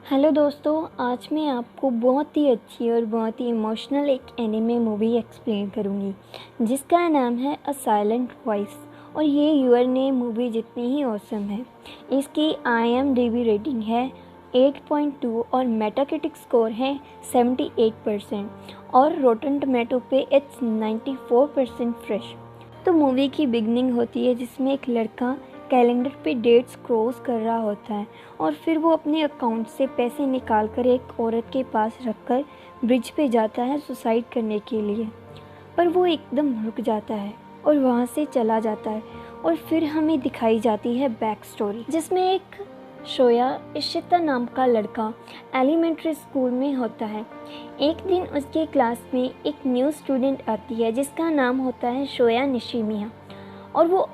Hello दोस्तों, आज मैं आपको बहुत ही अच्छी और बहुत ही इमोशनल एक एनिमे मूवी एक्सप्लेन करूँगी जिसका नाम है अ साइलेंट वॉइस। और ये यूर नेम मूवी जितनी ही ऑसम है। इसकी IMDb रेटिंग है 8.2 और मेटाक्रिटिक स्कोर है 78% और रोटन टोमेटो पे इट्स 94% फ्रेश। तो मूवी की बिगनिंग होती है जिसमें एक लड़का कैलेंडर पे डेट्स क्रॉस कर रहा होता है और फिर वो अपने अकाउंट से पैसे निकाल कर एक औरत के पास रखकर ब्रिज पे जाता है सुसाइड करने के लिए। पर वो एकदम रुक जाता है और वहाँ से चला जाता है। और फिर हमें दिखाई जाती है बैक स्टोरी जिसमें एक शोया इशिता नाम का लड़का एलिमेंट्री स्कूल में होता है। एक दिन उसके क्लास में एक न्यू स्टूडेंट आती है जिसका नाम होता है शोया निशिमिया। और वो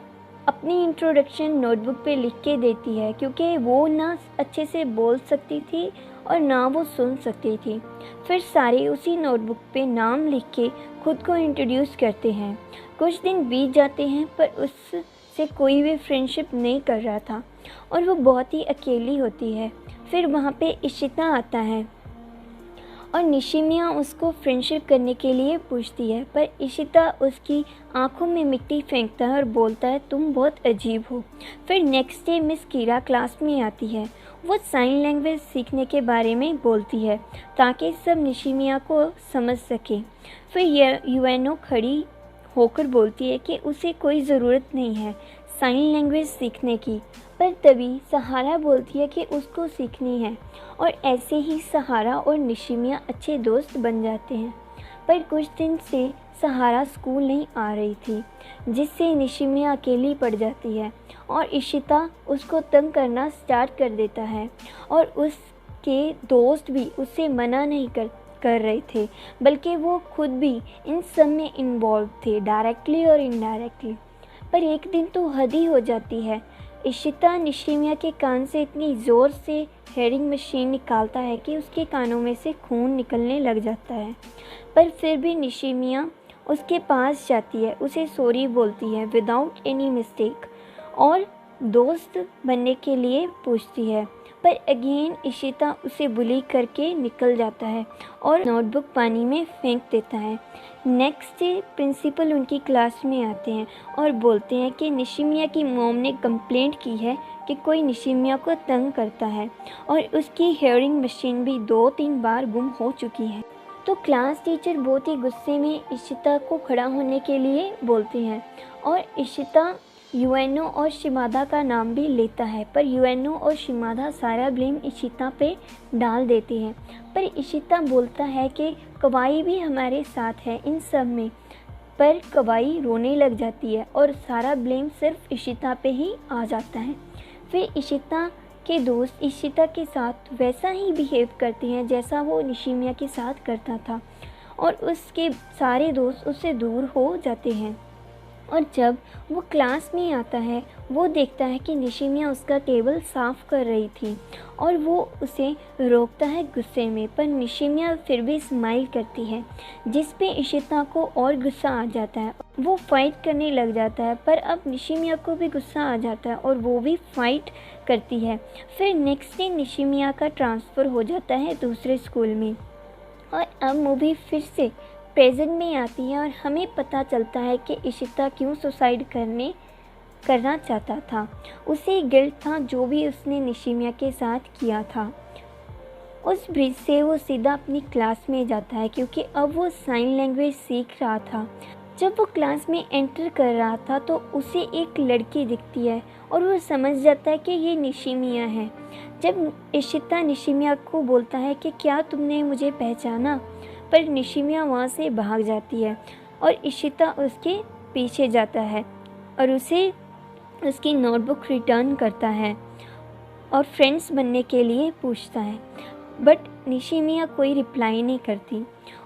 अपनी इंट्रोडक्शन नोटबुक पे लिख के देती है क्योंकि वो ना अच्छे से बोल सकती थी और ना वो सुन सकती थी। फिर सारे उसी नोटबुक पे नाम लिख के खुद को इंट्रोड्यूस करते हैं। कुछ दिन बीत जाते हैं पर उससे कोई भी फ्रेंडशिप नहीं कर रहा था और वो बहुत ही अकेली होती है। फिर वहाँ पे इशिता आता है और निशिमिया उसको फ्रेंडशिप करने के लिए पूछती है, पर इशिता उसकी आंखों में मिट्टी फेंकता है और बोलता है तुम बहुत अजीब हो। फिर नेक्स्ट डे मिस कीरा क्लास में आती है। वो साइन लैंग्वेज सीखने के बारे में बोलती है ताकि सब निशिमिया को समझ सके। फिर यूएनओ खड़ी होकर बोलती है कि उसे कोई ज़रूरत नहीं है साइन लैंग्वेज सीखने की। पर तभी सहारा बोलती है कि उसको सीखनी है और ऐसे ही सहारा और निशिमिया अच्छे दोस्त बन जाते हैं। पर कुछ दिन से सहारा स्कूल नहीं आ रही थी जिससे निशिमिया अकेली पड़ जाती है और इशिता उसको तंग करना स्टार्ट कर देता है। और उसके दोस्त भी उससे मना नहीं कर रहे थे बल्कि वो खुद भी इन सब में इन्वॉल्व थे डायरेक्टली और इनडायरेक्टली। पर एक दिन तो हद ही हो जाती है। इशिता निशिमिया के कान से इतनी ज़ोर से हेयरिंग मशीन निकालता है कि उसके कानों में से खून निकलने लग जाता है। पर फिर भी निशिमिया उसके पास जाती है, उसे सॉरी बोलती है विदाउट एनी मिस्टेक और दोस्त बनने के लिए पूछती है। पर अगेन इशिता उसे बुली करके निकल जाता है और नोटबुक पानी में फेंक देता है। नेक्स्ट डे प्रिंसिपल उनकी क्लास में आते हैं और बोलते हैं कि निशिमिया की मॉम ने कंप्लेंट की है कि कोई निशिमिया को तंग करता है और उसकी हेयरिंग मशीन भी 2-3 बार गुम हो चुकी है। तो क्लास टीचर बहुत ही गुस्से में इशिता को खड़ा होने के लिए बोलते हैं और इशिता यूएनओ और शिमादा का नाम भी लेता है। पर यूएनओ और शिमादा सारा ब्लेम इशिता पे डाल देते हैं। पर इशिता बोलता है कि कवाई भी हमारे साथ है इन सब में। पर कवाई रोने लग जाती है और सारा ब्लेम सिर्फ इशिता पे ही आ जाता है। फिर इशिता के दोस्त इशिता के साथ वैसा ही बिहेव करते हैं जैसा वो निशिमिया के साथ करता था और उसके सारे दोस्त उससे दूर हो जाते हैं। और जब वो क्लास में आता है वो देखता है कि निशिमिया उसका टेबल साफ़ कर रही थी और वो उसे रोकता है गुस्से में। पर निशिमिया फिर भी स्माइल करती है जिस पे इशिता को और गुस्सा आ जाता है। वो फाइट करने लग जाता है पर अब निशिमिया को भी गुस्सा आ जाता है और वो भी फाइट करती है। फिर नेक्स्ट डे निशिमिया का ट्रांसफ़र हो जाता है दूसरे स्कूल में और अब मूवी फिर से प्रेजेंट में आती है और हमें पता चलता है कि इशिता क्यों सुसाइड करना चाहता था। उसे गिल्ट था जो भी उसने निशिमिया के साथ किया था। उस ब्रिज से वो सीधा अपनी क्लास में जाता है क्योंकि अब वो साइन लैंग्वेज सीख रहा था। जब वो क्लास में एंटर कर रहा था तो उसे एक लड़की दिखती है और वो समझ जाता है कि ये निशिमिया है। जब इशिता निशिमिया को बोलता है कि क्या तुमने मुझे पहचाना, पर निशिमिया वहाँ से भाग जाती है और इशिता उसके पीछे जाता है और उसे उसकी नोटबुक रिटर्न करता है और फ्रेंड्स बनने के लिए पूछता है। बट निशिमिया कोई रिप्लाई नहीं करती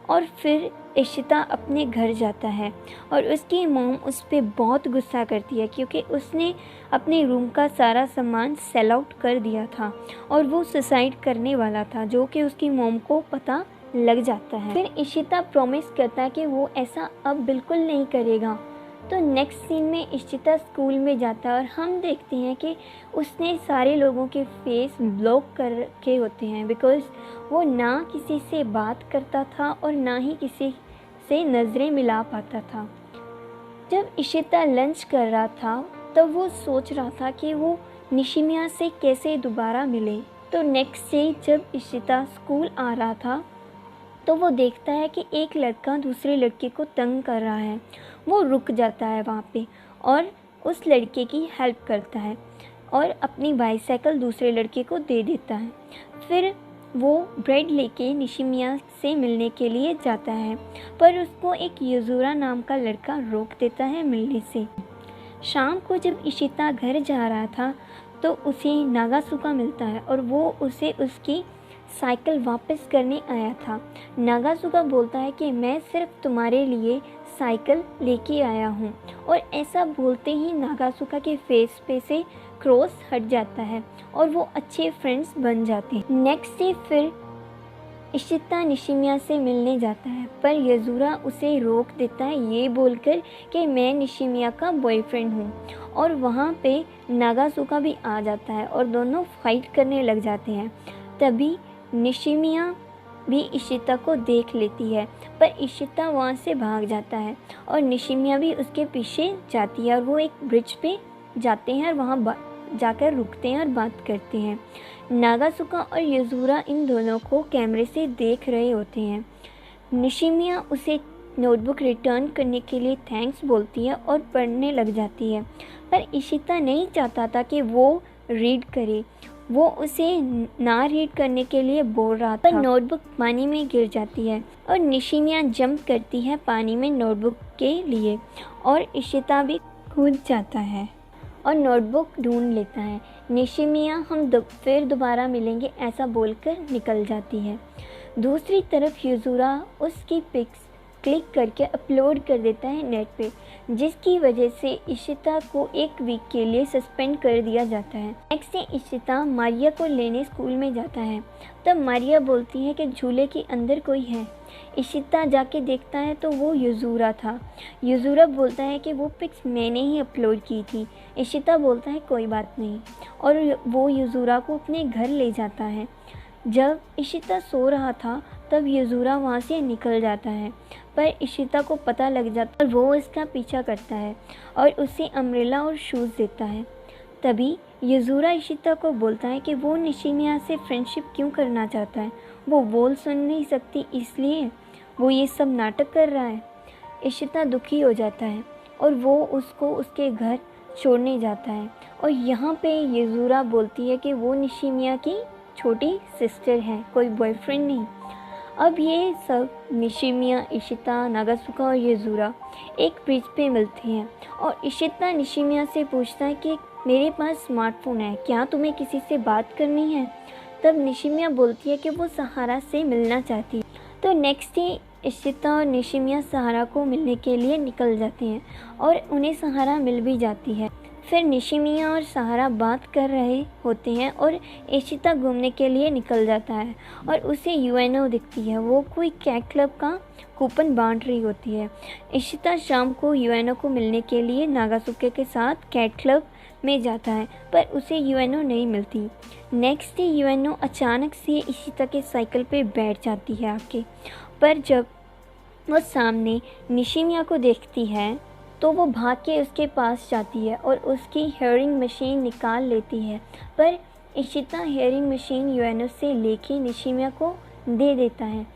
और फिर इशिता अपने घर जाता है और उसकी मॉम उस पर बहुत गुस्सा करती है क्योंकि उसने अपने रूम का सारा सामान सेल आउट कर दिया था और वो सुसाइड करने वाला था जो कि उसकी मॉम को पता लग जाता है। फिर इशिता प्रॉमिस करता है कि वो ऐसा अब बिल्कुल नहीं करेगा। तो नेक्स्ट सीन में इशिता स्कूल में जाता है और हम देखते हैं कि उसने सारे लोगों के फेस ब्लॉक कर रखे होते हैं, बिकॉज़ वो ना किसी से बात करता था और ना ही किसी से नज़रें मिला पाता था। जब इशिता लंच कर रहा था तब वो सोच रहा था कि वो निशिमिया से कैसे दोबारा मिले। तो नेक्स्ट डे जब इशिता स्कूल आ रहा था तो वो देखता है कि एक लड़का दूसरे लड़के को तंग कर रहा है। वो रुक जाता है वहाँ पे और उस लड़के की हेल्प करता है और अपनी बाईसाइकिल दूसरे लड़के को दे देता है। फिर वो ब्रेड लेके निशिमिया से मिलने के लिए जाता है, पर उसको एक युजुरा नाम का लड़का रोक देता है मिलने से। शाम को जब इशिता घर जा रहा था तो उसे नागासुका मिलता है और वो उसे उसकी साइकिल वापस करने आया था। नागासुका बोलता है कि मैं सिर्फ तुम्हारे लिए साइकिल लेके आया हूँ, और ऐसा बोलते ही नागासुका के फेस पे से क्रॉस हट जाता है और वो अच्छे फ्रेंड्स बन जाते हैं। नेक्स्ट डे फिर इशिता निशिमिया से मिलने जाता है, पर युजुरा उसे रोक देता है ये बोलकर कि मैं निशिमिया का बॉयफ्रेंड हूँ, और वहाँ पे नागासुका भी आ जाता है और दोनों फाइट करने लग जाते हैं। तभी निशिमिया भी इशिता को देख लेती है, पर इशिता वहाँ से भाग जाता है और निशिमिया भी उसके पीछे जाती है और वो एक ब्रिज पे जाते हैं और वहाँ जाकर रुकते हैं और बात करते हैं। नागासुका और युजुरा इन दोनों को कैमरे से देख रहे होते हैं। निशिमिया उसे नोटबुक रिटर्न करने के लिए थैंक्स बोलती है और पढ़ने लग जाती है, पर इशिता नहीं चाहता था कि वो रीड करे। वो उसे ना रीड करने के लिए बोल रहा था, पर नोटबुक पानी में गिर जाती है और निशिमिया जंप करती है पानी में नोटबुक के लिए, और इशिता भी कूद जाता है और नोटबुक ढूंढ लेता है। निशिमिया हम फिर दोबारा मिलेंगे ऐसा बोलकर निकल जाती है। दूसरी तरफ युजुरा उसकी पिक्स क्लिक करके अपलोड कर देता है नेट पे, जिसकी वजह से इशिता को एक वीक के लिए सस्पेंड कर दिया जाता है। नेक्स्ट डे इशिता मारिया को लेने स्कूल में जाता है, तब मारिया बोलती है कि झूले के अंदर कोई है। इशिता जाके देखता है तो वो युजुरा था। युजुरा बोलता है कि वो पिक्स मैंने ही अपलोड की थी। इशिता बोलता है कोई बात नहीं, और वो युजुरा को अपने घर ले जाता है। जब इशिता सो रहा था तब युजुरा वहाँ से निकल जाता है, पर इशिता को पता लग जाता है और वो इसका पीछा करता है और उसे अम्ब्रेला और शूज़ देता है। तभी युजुरा इशिता को बोलता है कि वो निशिमिया से फ्रेंडशिप क्यों करना चाहता है, वो बोल सुन नहीं सकती इसलिए वो ये सब नाटक कर रहा है। इशिता दुखी हो जाता है और वो उसको उसके घर छोड़ने जाता है, और यहाँ पे युजुरा बोलती है कि वो निशिमिया की छोटी सिस्टर है, कोई बॉयफ्रेंड नहीं। अब ये सब निशिमिया, इशिता, नागासुका और युजुरा एक ब्रिज पे मिलते हैं और इशिता निशिमिया से पूछता है कि मेरे पास स्मार्टफोन है, क्या तुम्हें किसी से बात करनी है। तब निशिमिया बोलती है कि वो सहारा से मिलना चाहती है। तो नेक्स्ट डे इशिता और निशिमिया सहारा को मिलने के लिए निकल जाते हैं और उन्हें सहारा मिल भी जाती है। फिर निशिमिया और सहारा बात कर रहे होते हैं और इशिता घूमने के लिए निकल जाता है और उसे यूएनओ दिखती है। वो कोई कैट क्लब का कूपन बांट रही होती है। इशिता शाम को यूएनओ को मिलने के लिए नागासुके के साथ कैट क्लब में जाता है, पर उसे यूएनओ नहीं मिलती। नेक्स्ट डे यूएनओ अचानक से इशिता के साइकिल पे बैठ जाती है आके, पर जब वो सामने निशिमिया को देखती है तो वो भाग के उसके पास जाती है और उसकी हेयरिंग मशीन निकाल लेती है, पर इशिता हेयरिंग मशीन यूएनओ से लेके निशिमिया को दे देता है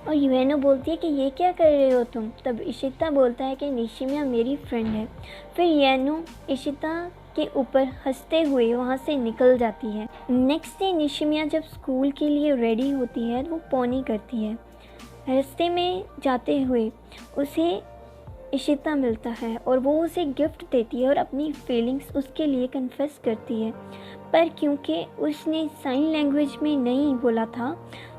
और यूएनओ बोलती है कि ये क्या कर रहे हो तुम। तब इशिता बोलता है कि निशिमिया मेरी फ्रेंड है। फिर यूएनओ इशिता के ऊपर हंसते हुए वहाँ से निकल जाती है। नेक्स्ट डे निशिमिया जब स्कूल के लिए रेडी होती है वो पोनी करती है। रास्ते में जाते हुए उसे इशिता मिलता है और वो उसे गिफ्ट देती है और अपनी फीलिंग्स उसके लिए कन्फेस करती है, पर क्योंकि उसने साइन लैंग्वेज में नहीं बोला था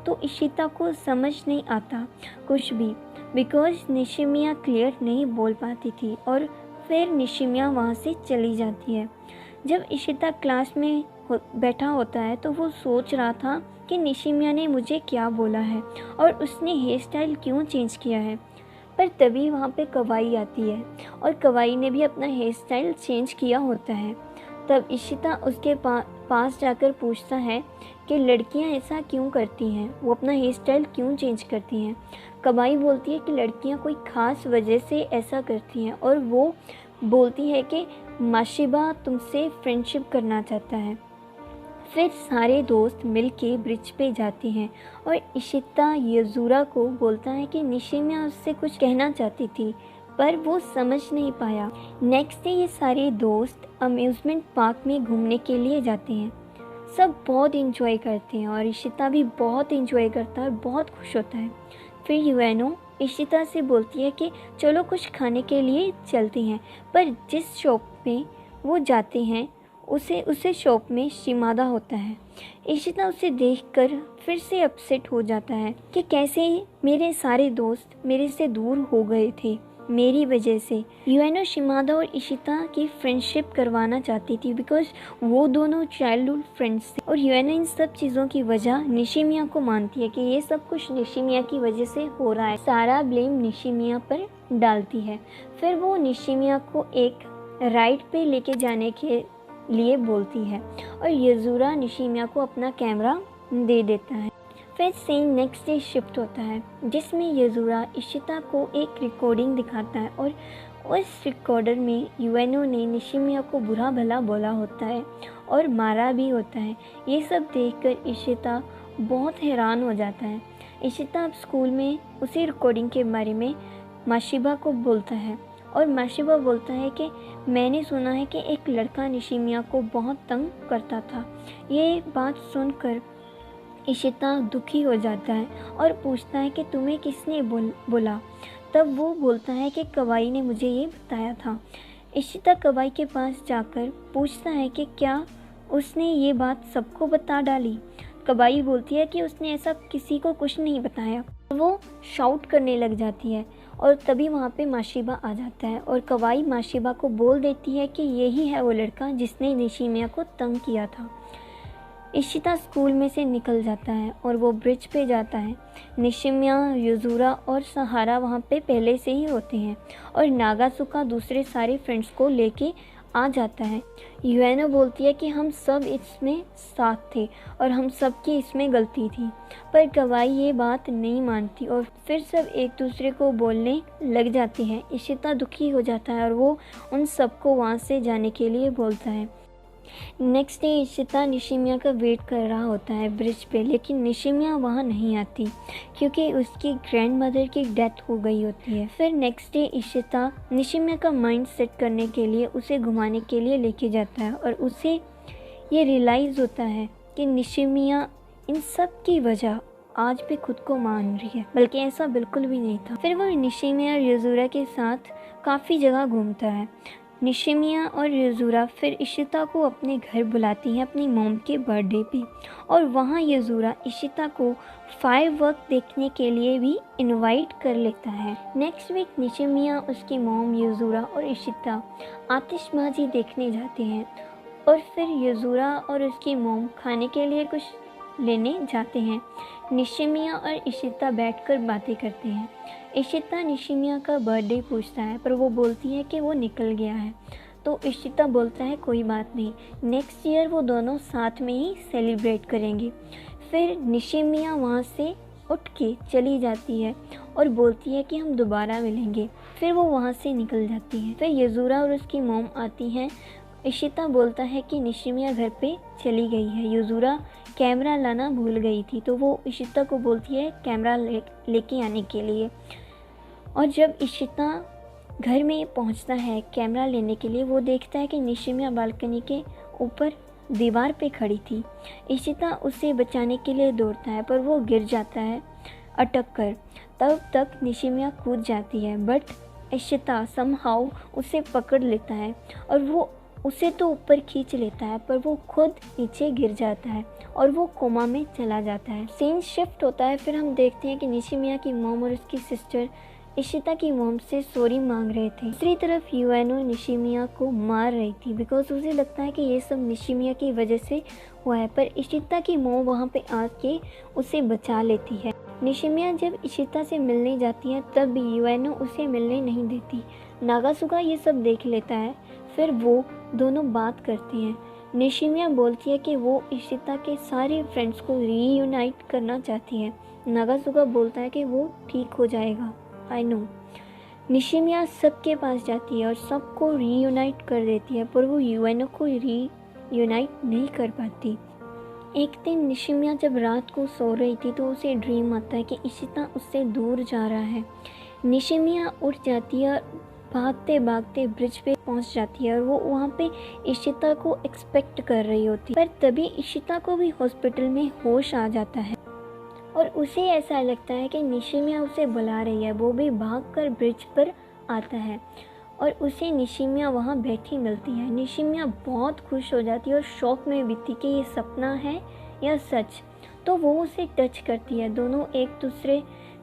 तो इशिता को समझ नहीं आता कुछ भी, बिकॉज निशिमिया क्लियर नहीं बोल पाती थी। और फिर निशिमिया वहाँ से चली जाती है। जब इशिता क्लास में बैठा होता है तो वो सोच रहा था कि निशिमिया ने मुझे क्या बोला है और उसने हेयर स्टाइल क्यों चेंज किया है। पर तभी वहाँ पे कवाई आती है और कवाई ने भी अपना हेयर स्टाइल चेंज किया होता है। तब इशिता उसके पास जाकर पूछता है कि लड़कियाँ ऐसा क्यों करती हैं, वो अपना हेयर स्टाइल क्यों चेंज करती हैं। कवाई बोलती है कि लड़कियाँ कोई ख़ास वजह से ऐसा करती हैं और वो बोलती है कि माशिबा तुमसे फ्रेंडशिप करना चाहता है। फिर सारे दोस्त मिलके ब्रिज पे जाते हैं और इशिता यज़ूरा को बोलता है कि निशिमिया उससे कुछ कहना चाहती थी पर वो समझ नहीं पाया। नेक्स्ट डे ये सारे दोस्त अम्यूज़मेंट पार्क में घूमने के लिए जाते हैं। सब बहुत इंजॉय करते हैं और इशिता भी बहुत इंजॉय करता है और बहुत खुश होता है। फिर यूएनो इशिता से बोलती है कि चलो कुछ खाने के लिए चलते हैं, पर जिस शॉप में वो जाते हैं उसे शॉप में शिमादा होता है। इशिता उसे देखकर फिर से अपसेट हो जाता है कि कैसे मेरे सारे दोस्त मेरे से दूर हो गए थे मेरी वजह से। यूएनो शिमादा और इशिता की फ्रेंडशिप करवाना चाहती थी बिकॉज वो दोनों चाइल्डहुड फ्रेंड्स थे और यूएनो इन सब चीज़ों की वजह निशिमिया को मानती है कि ये सब कुछ निशिमिया की वजह से हो रहा है। सारा ब्लेम निशिमिया पर डालती है। फिर वो निशिमिया को एक राइड पे लेके जाने के लिए बोलती है और यज़ूरा निशिमिया को अपना कैमरा दे देता है। फिर सीन नेक्स्ट डे शिफ्ट होता है जिसमें यज़ूरा इशिता को एक रिकॉर्डिंग दिखाता है और उस रिकॉर्डर में यूएनो ने निशिमिया को बुरा भला बोला होता है और मारा भी होता है। ये सब देखकर इशिता बहुत हैरान हो जाता है। इशिता अब स्कूल में उसी रिकॉर्डिंग के बारे में माशिबा को बोलता है और माशिबा बोलता है कि मैंने सुना है कि एक लड़का निशिमिया को बहुत तंग करता था। ये बात सुनकर इशिता दुखी हो जाता है और पूछता है कि तुम्हें किसने बोला। तब वो बोलता है कि कवाई ने मुझे ये बताया था। इशिता कवाई के पास जाकर पूछता है कि क्या उसने ये बात सबको बता डाली। कवाई बोलती है कि उसने ऐसा किसी को कुछ नहीं बताया। वो शाउट करने लग जाती है और तभी वहाँ पे माशिबा आ जाता है और कवाई माशिबा को बोल देती है कि यही है वो लड़का जिसने निशिमिया को तंग किया था। इशिता स्कूल में से निकल जाता है और वो ब्रिज पे जाता है। निशिमिया, यज़ूरा और सहारा वहाँ पे पहले से ही होते हैं और नागासुका दूसरे सारे फ्रेंड्स को लेके आ जाता है। यूएनो बोलती है कि हम सब इसमें साथ थे और हम सब की इसमें गलती थी, पर कवाई ये बात नहीं मानती और फिर सब एक दूसरे को बोलने लग जाते हैं। इशिता दुखी हो जाता है और वो उन सबको वहाँ से जाने के लिए बोलता है। नेक्स्ट डे इशिता निशिमिया का वेट कर रहा होता है ब्रिज पे, लेकिन निशिमिया वहाँ नहीं आती क्योंकि उसकी ग्रैंड मदर की डेथ हो गई होती है। फिर नेक्स्ट डे इशिता निशिमिया का माइंड सेट करने के लिए उसे घुमाने के लिए लेके जाता है और उसे ये रियलाइज़ होता है कि निशिमिया इन सब की वजह आज भी खुद को मान रही है, बल्कि ऐसा बिल्कुल भी नहीं था। फिर वो निशिमिया और यज़ूरा के साथ काफ़ी जगह घूमता है। निशिमिया और यज़ूरा फिर इशिता को अपने घर बुलाती हैं अपनी मॉम के बर्थडे पे और वहाँ यज़ूरा इशिता को फायरवर्क देखने के लिए भी इनवाइट कर लेता है। नेक्स्ट वीक निशिमिया, उसकी मॉम, यज़ूरा और इशिता आतिशबाजी देखने जाते हैं और फिर यज़ूरा और उसकी मॉम खाने के लिए कुछ लेने जाते हैं। निशिमिया और इशिता बैठकर बातें करते हैं। इशिता निशिमिया का बर्थडे पूछता है पर वो बोलती है कि वो निकल गया है, तो इशिता बोलता है कोई बात नहीं, नेक्स्ट ईयर वो दोनों साथ में ही सेलिब्रेट करेंगे। फिर निशिमिया वहाँ से उठ के चली जाती है और बोलती है कि हम दोबारा मिलेंगे। फिर वो वहाँ से निकल जाती है। फिर यज़ूरा और उसकी मॉम आती हैं। इशिता बोलता है कि निशिमिया घर पे चली गई है, यज़ूरा कैमरा लाना भूल गई थी, तो वो इशिता को बोलती है कैमरा लेके आने के लिए। और जब इशिता घर में पहुंचता है कैमरा लेने के लिए, वो देखता है कि निशिमिया बालकनी के ऊपर दीवार पे खड़ी थी। इशिता उसे बचाने के लिए दौड़ता है पर वो गिर जाता है अटक कर। तब तक निशिमिया कूद जाती है बट इशिता समहाउ उसे पकड़ लेता है और वो उसे तो ऊपर खींच लेता है पर वो खुद नीचे गिर जाता है और वो कोमा में चला जाता है। सीन शिफ्ट होता है। फिर हम देखते हैं कि निशिमिया की मॉम और उसकी सिस्टर इशिता की मॉम से सॉरी मांग रहे थे। दूसरी तरफ यूएनो निशिमिया को मार रही थी बिकॉज उसे लगता है कि ये सब निशिमिया की वजह से हुआ है, पर इशिता की मॉम वहाँ पे आके उसे बचा लेती है। निशिमिया जब इशिता से मिलने जाती है तब भी यूएनओ उसे मिलने नहीं देती। नागासुका ये सब देख लेता है। फिर वो दोनों बात करते हैं। निशिमिया बोलती है कि वो इशिता के सारे फ्रेंड्स को रीयूनाइट करना चाहती है। नागासुका बोलता है कि वो ठीक हो जाएगा, आई नो। निशिमिया सबके पास जाती है और सबको रीयूनाइट कर देती है, पर वो यूएनओ को रीयूनाइट नहीं कर पाती। एक दिन निशिमिया जब रात को सो रही थी तो उसे ड्रीम आता है कि इशिता उससे दूर जा रहा है। निशिमिया उठ जाती है और भागते भागते ब्रिज पे पहुंच जाती है और वो वहाँ पे इशिता को एक्सपेक्ट कर रही होती है। पर तभी इशिता को भी हॉस्पिटल में होश आ जाता है और उसे ऐसा लगता है कि निशिमिया उसे बुला रही है। वो भी भागकर ब्रिज पर आता है और उसे निशिमिया वहाँ बैठी मिलती है। निशिमिया बहुत खुश हो जाती है और शॉक में भी थी कि ये सपना है या सच। तो वो उसे टच करती है। दोनों एक दूसरे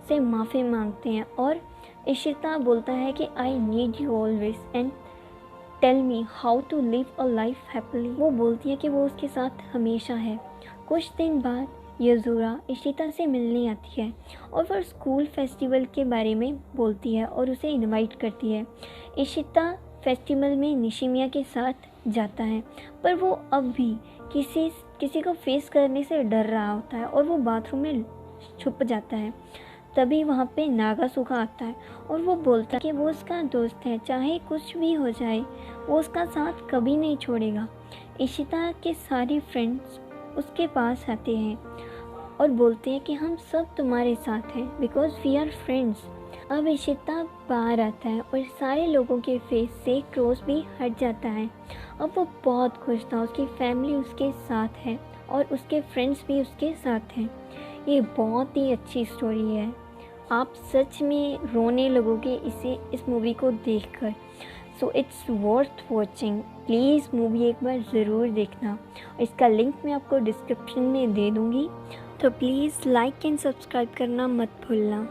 से माफ़ी मांगते हैं और इशिता बोलता है कि I need you always and tell me how to live a life happily. वो बोलती है कि वो उसके साथ हमेशा है। कुछ दिन बाद यज़ुरा इशिता से मिलने आती है और वह स्कूल फेस्टिवल के बारे में बोलती है और उसे इनवाइट करती है। इशिता फेस्टिवल में निशिमिया के साथ जाता है, पर वो अब भी किसी को फेस करने से डर रहा होता है और वो बाथरूम में छुप जाता है। तभी वहाँ पे नागासुका आता है और वो बोलता है कि वो उसका दोस्त है, चाहे कुछ भी हो जाए वो उसका साथ कभी नहीं छोड़ेगा। इशिता के सारे फ्रेंड्स उसके पास आते हैं और बोलते हैं कि हम सब तुम्हारे साथ हैं बिकॉज वी आर फ्रेंड्स। अब इशिता बाहर आता है और सारे लोगों के फेस से क्रोस भी हट जाता है। अब वो बहुत खुश था, उसकी फैमिली उसके साथ है और उसके फ्रेंड्स भी उसके साथ हैं। ये बहुत ही अच्छी स्टोरी है, आप सच में रोने लगोगे इस मूवी को देखकर। So it's worth watching. Please movie एक बार ज़रूर देखना। इसका लिंक मैं आपको डिस्क्रिप्शन में दे दूँगी, तो प्लीज़ लाइक एंड सब्सक्राइब करना मत भूलना।